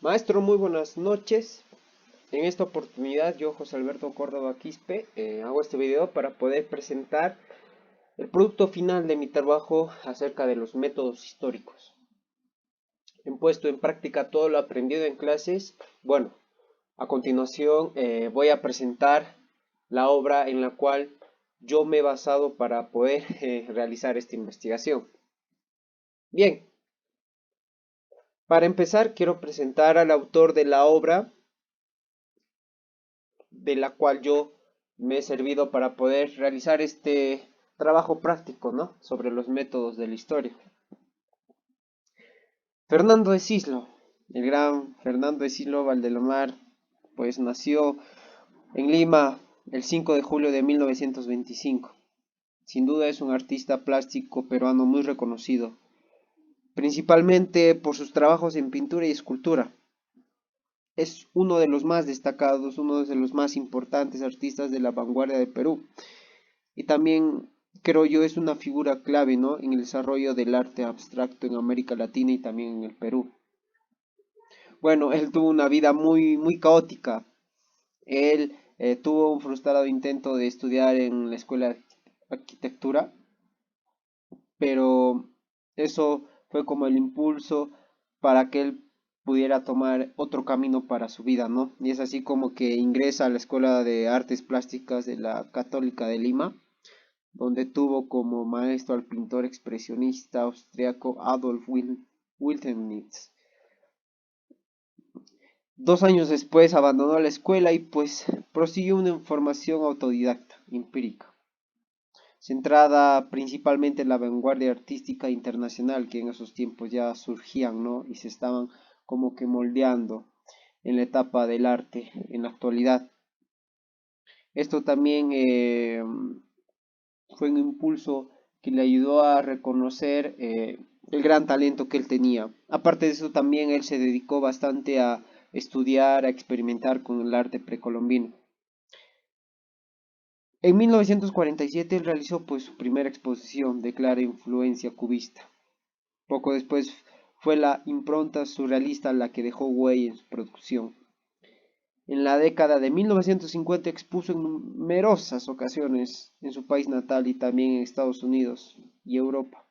Maestro, muy buenas noches. En esta oportunidad yo, José Alberto Córdoba Quispe, hago este video para poder presentar el producto final de mi trabajo acerca de los métodos históricos. He puesto en práctica todo lo aprendido en clases. Bueno, a continuación voy a presentar la obra en la cual yo me he basado para poder realizar esta investigación. Bien, para empezar quiero presentar al autor de la obra de la cual yo me he servido para poder realizar este trabajo práctico, ¿no? Sobre los métodos de la historia. Fernando de Cislo, el gran Fernando de Cislo Valdelomar, pues nació en Lima el 5 de julio de 1925. Sin duda es un artista plástico peruano muy reconocido, principalmente por sus trabajos en pintura y escultura. Es uno de los más destacados, uno de los más importantes artistas de la vanguardia de Perú. Y también creo yo es una figura clave, ¿no? En el desarrollo del arte abstracto en América Latina y también en el Perú. Bueno, él tuvo una vida muy caótica. Él tuvo un frustrado intento de estudiar en la escuela de arquitectura, pero eso fue como el impulso para que él pudiera tomar otro camino para su vida, ¿no? Y es así como que ingresa a la Escuela de Artes Plásticas de la Católica de Lima, donde tuvo como maestro al pintor expresionista austriaco Adolf Wilhelmnitz. 2 años después abandonó la escuela y pues prosiguió una formación autodidacta, empírica, centrada principalmente en la vanguardia artística internacional que en esos tiempos ya surgían, ¿no? Y se estaban como que moldeando en la etapa del arte en la actualidad. Esto también fue un impulso que le ayudó a reconocer el gran talento que él tenía. Aparte de eso, también él se dedicó bastante a estudiar, a experimentar con el arte precolombino. En 1947 él realizó pues su primera exposición de clara influencia cubista. Poco después fue la impronta surrealista la que dejó huella en su producción. En la década de 1950 expuso en numerosas ocasiones en su país natal y también en Estados Unidos y Europa,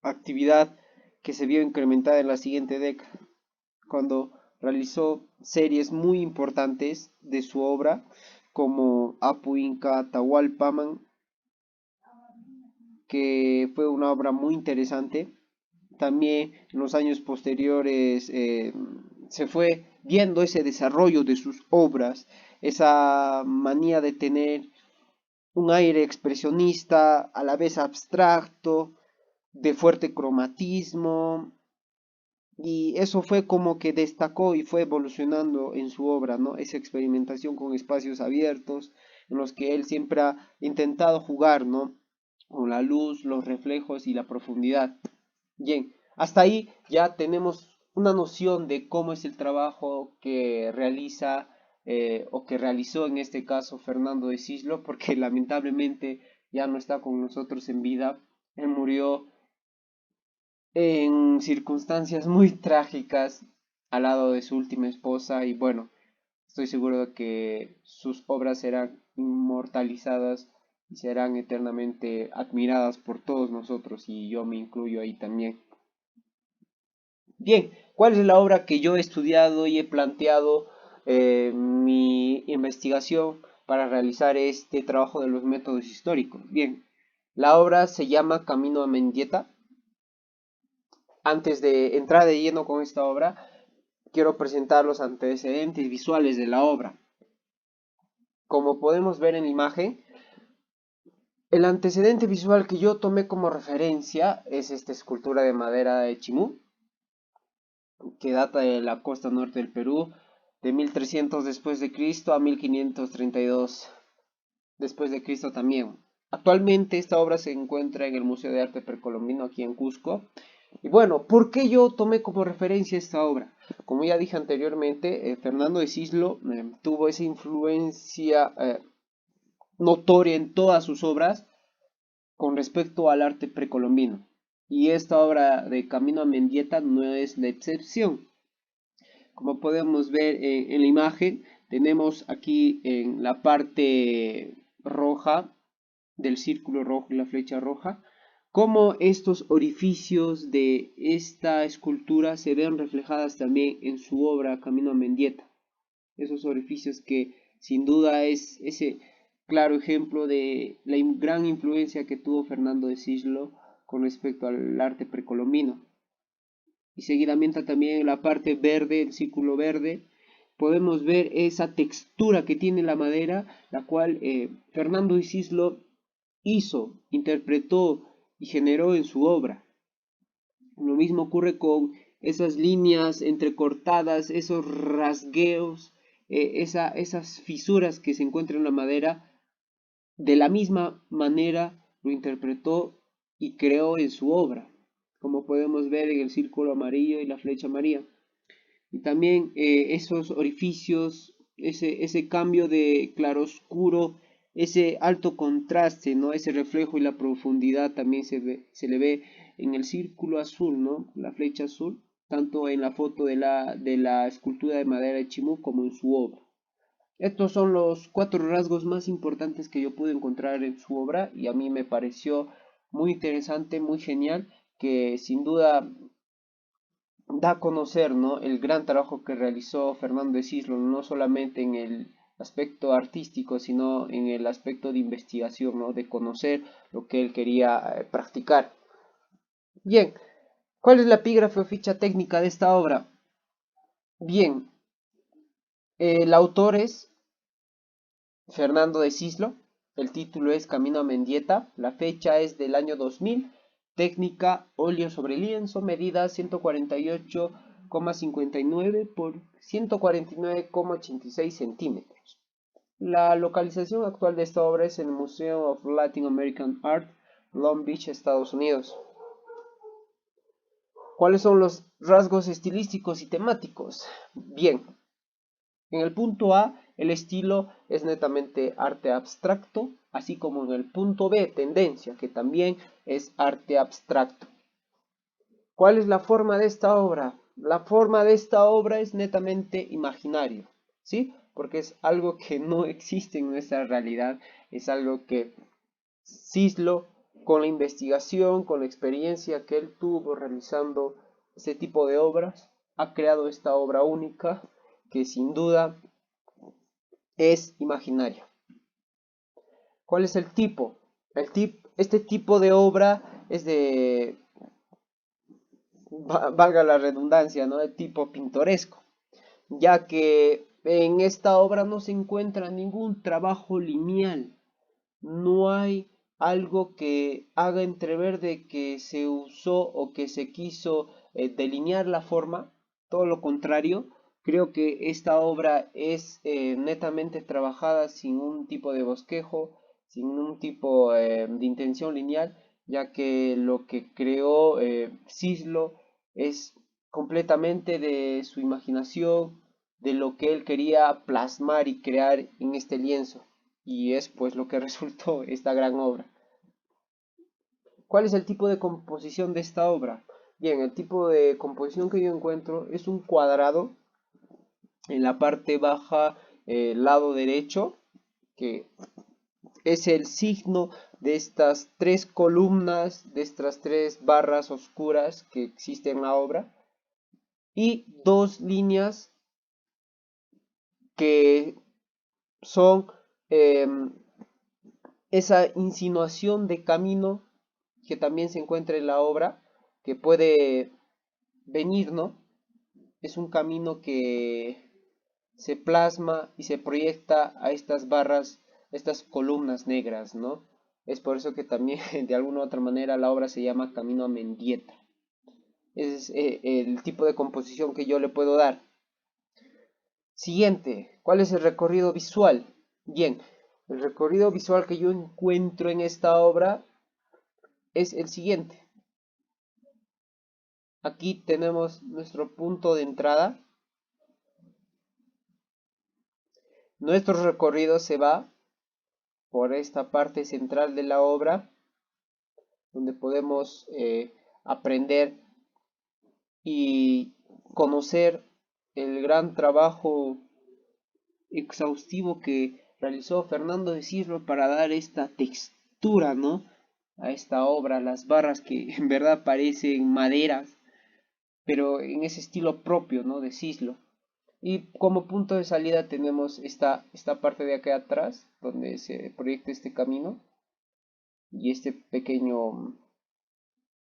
actividad que se vio incrementada en la siguiente década, cuando realizó series muy importantes de su obra, como Apu Inca Atahualpaman, que fue una obra muy interesante. También en los años posteriores se fue viendo ese desarrollo de sus obras, esa manía de tener un aire expresionista, a la vez abstracto, de fuerte cromatismo, y eso fue como que destacó y fue evolucionando en su obra, ¿no? Esa experimentación con espacios abiertos, en los que él siempre ha intentado jugar, ¿no? Con la luz, los reflejos y la profundidad. Bien, hasta ahí ya tenemos una noción de cómo es el trabajo que realiza o que realizó en este caso Fernando de Cislo, porque lamentablemente ya no está con nosotros en vida. Él murió en circunstancias muy trágicas al lado de su última esposa y bueno, estoy seguro de que sus obras serán inmortalizadas y serán eternamente admiradas por todos nosotros y yo me incluyo ahí también. Bien, ¿cuál es la obra que yo he estudiado y he planteado mi investigación para realizar este trabajo de los métodos históricos? Bien, la obra se llama Camino a Mendieta. Antes de entrar de lleno con esta obra, quiero presentar los antecedentes visuales de la obra. Como podemos ver en la imagen, el antecedente visual que yo tomé como referencia es esta escultura de madera de Chimú, que data de la costa norte del Perú, de 1300 después de Cristo a 1532 después de Cristo también. Actualmente esta obra se encuentra en el Museo de Arte Precolombino aquí en Cusco. Y bueno, ¿por qué yo tomé como referencia esta obra? Como ya dije anteriormente, Fernando de Cislo tuvo esa influencia notoria en todas sus obras con respecto al arte precolombino. Y esta obra de Camino a Mendieta no es la excepción. Como podemos ver en la imagen, tenemos aquí en la parte roja del círculo rojo y la flecha roja, cómo estos orificios de esta escultura se ven reflejadas también en su obra Camino a Mendieta. Esos orificios que sin duda es ese claro ejemplo de la gran influencia que tuvo Fernando de Cislo con respecto al arte precolombino. Y seguidamente también en la parte verde, el círculo verde, podemos ver esa textura que tiene la madera, la cual Fernando de Cislo hizo, interpretó y generó en su obra. Lo mismo ocurre con esas líneas entrecortadas, esos rasgueos, esas fisuras que se encuentran en la madera. De la misma manera lo interpretó y creó en su obra, como podemos ver en el círculo amarillo y la flecha amarilla. Y también esos orificios, ese cambio de claroscuro, ese alto contraste, ¿no? Ese reflejo y la profundidad también se le ve en el círculo azul, ¿no? La flecha azul, tanto en la foto de la escultura de madera de Chimú como en su obra. Estos son los 4 rasgos más importantes que yo pude encontrar en su obra y a mí me pareció muy interesante, muy genial, que sin duda da a conocer, ¿no?, el gran trabajo que realizó Fernando de Cislo, no solamente en el aspecto artístico, sino en el aspecto de investigación, ¿no?, de conocer lo que él quería practicar. Bien, ¿cuál es la epígrafe o ficha técnica de esta obra? Bien, el autor es Fernando de Cislo, el título es Camino a Mendieta, la fecha es del año 2000, técnica óleo sobre lienzo, medida 148,59 por 149,86 centímetros. La localización actual de esta obra es en el Museum of Latin American Art, Long Beach, Estados Unidos. ¿Cuáles son los rasgos estilísticos y temáticos? Bien, en el punto A, el estilo es netamente arte abstracto, así como en el punto B, tendencia, que también es arte abstracto. ¿Cuál es la forma de esta obra? La forma de esta obra es netamente imaginario, ¿sí? Porque es algo que no existe en nuestra realidad, es algo que Cislo, con la investigación, con la experiencia que él tuvo realizando ese tipo de obras, ha creado esta obra única que sin duda es imaginaria. ¿Cuál es el tipo? Este tipo de obra es de, valga la redundancia, ¿no?, de tipo pintoresco, ya que en esta obra no se encuentra ningún trabajo lineal, no hay algo que haga entrever de que se usó o que se quiso delinear la forma, todo lo contrario. Creo que esta obra es netamente trabajada sin un tipo de bosquejo, sin un tipo de intención lineal, ya que lo que creó Cislo es completamente de su imaginación, de lo que él quería plasmar y crear en este lienzo. Y es pues lo que resultó esta gran obra. ¿Cuál es el tipo de composición de esta obra? Bien, el tipo de composición que yo encuentro es un cuadrado en la parte baja, lado derecho, que es el signo de estas 3 columnas, de estas 3 barras oscuras que existen en la obra, y 2 líneas que son esa insinuación de camino que también se encuentra en la obra, que puede venir, ¿no? Es un camino que se plasma y se proyecta a estas barras, estas columnas negras, ¿no? Es por eso que también de alguna u otra manera la obra se llama Camino a Mendieta. Es el tipo de composición que yo le puedo dar. Siguiente, ¿cuál es el recorrido visual? Bien, el recorrido visual que yo encuentro en esta obra es el siguiente. Aquí tenemos nuestro punto de entrada. Nuestro recorrido se va por esta parte central de la obra, donde podemos aprender y conocer el gran trabajo exhaustivo que realizó Fernando de Cislo para dar esta textura, ¿no? A esta obra, las barras que en verdad parecen maderas, pero en ese estilo propio, ¿no? De Cislo. Y como punto de salida tenemos esta parte de acá atrás, donde se proyecta este camino y este pequeño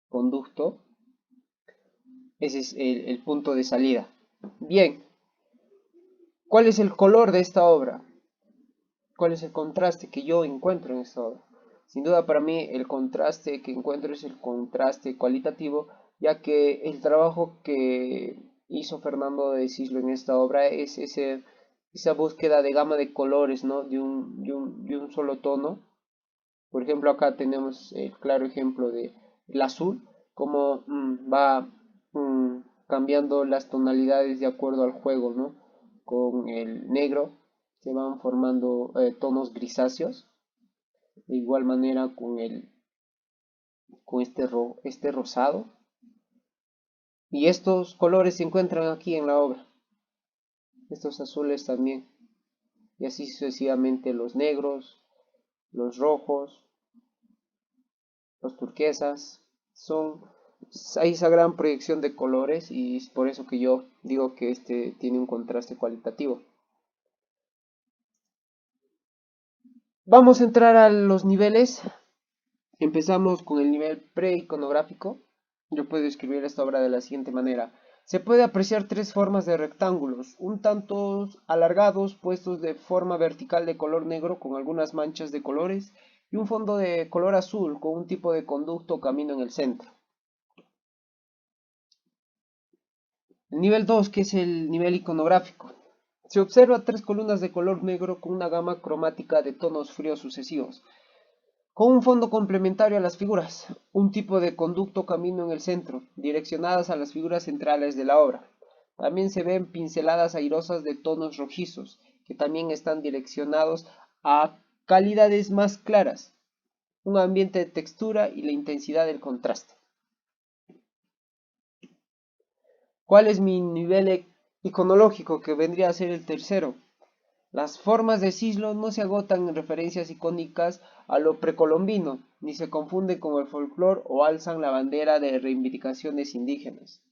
conducto. Ese es el punto de salida. Bien, ¿cuál es el color de esta obra? ¿Cuál es el contraste que yo encuentro en esta obra? Sin duda para mí el contraste que encuentro es el contraste cualitativo, ya que el trabajo que hizo Fernando de Cislo en esta obra es esa búsqueda de gama de colores, ¿no? De un solo tono. Por ejemplo, acá tenemos el claro ejemplo de el azul, cómo va cambiando las tonalidades de acuerdo al juego, ¿no? Con el negro se van formando tonos grisáceos, de igual manera con este rosado. Y estos colores se encuentran aquí en la obra, estos azules también, y así sucesivamente los negros, los rojos, los turquesas, son, hay esa gran proyección de colores y es por eso que yo digo que este tiene un contraste cualitativo. Vamos a entrar a los niveles. Empezamos con el nivel pre-iconográfico. Yo puedo escribir esta obra de la siguiente manera. Se puede apreciar tres formas de rectángulos, un tanto alargados, puestos de forma vertical de color negro con algunas manchas de colores y un fondo de color azul con un tipo de conducto o camino en el centro. El nivel 2, que es el nivel iconográfico. Se observa tres columnas de color negro con una gama cromática de tonos fríos sucesivos, con un fondo complementario a las figuras, un tipo de conducto camino en el centro, direccionadas a las figuras centrales de la obra. También se ven pinceladas airosas de tonos rojizos, que también están direccionados a calidades más claras, un ambiente de textura y la intensidad del contraste. ¿Cuál es mi nivel iconológico, que vendría a ser el tercero? Las formas de Cislo no se agotan en referencias icónicas a lo precolombino, ni se confunden con el folclore o alzan la bandera de reivindicaciones indígenas,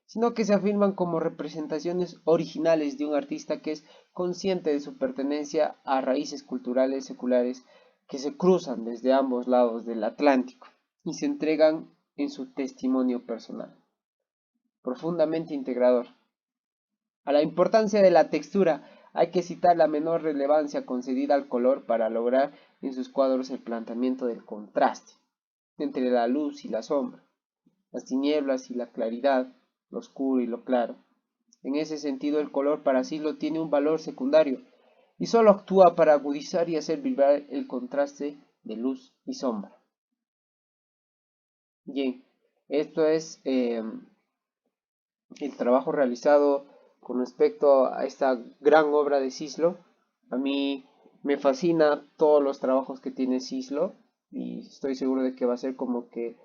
sino que se afirman como representaciones originales de un artista que es consciente de su pertenencia a raíces culturales seculares que se cruzan desde ambos lados del Atlántico y se entregan en su testimonio personal, profundamente integrador. A la importancia de la textura hay que citar la menor relevancia concedida al color para lograr en sus cuadros el planteamiento del contraste entre la luz y la sombra, las tinieblas y la claridad, lo oscuro y lo claro. En ese sentido, el color para Cislo tiene un valor secundario y solo actúa para agudizar y hacer vibrar el contraste de luz y sombra. Bien, esto es el trabajo realizado con respecto a esta gran obra de Cislo. A mí me fascina todos los trabajos que tiene Cislo y estoy seguro de que va a ser como que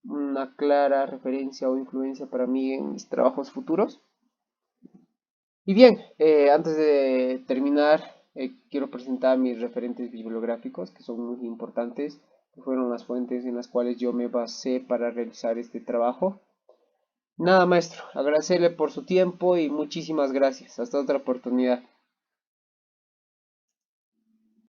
una clara referencia o influencia para mí en mis trabajos futuros. Y bien, antes de terminar, quiero presentar mis referentes bibliográficos, que son muy importantes, que fueron las fuentes en las cuales yo me basé para realizar este trabajo. Nada, maestro, agradecerle por su tiempo y muchísimas gracias. Hasta otra oportunidad.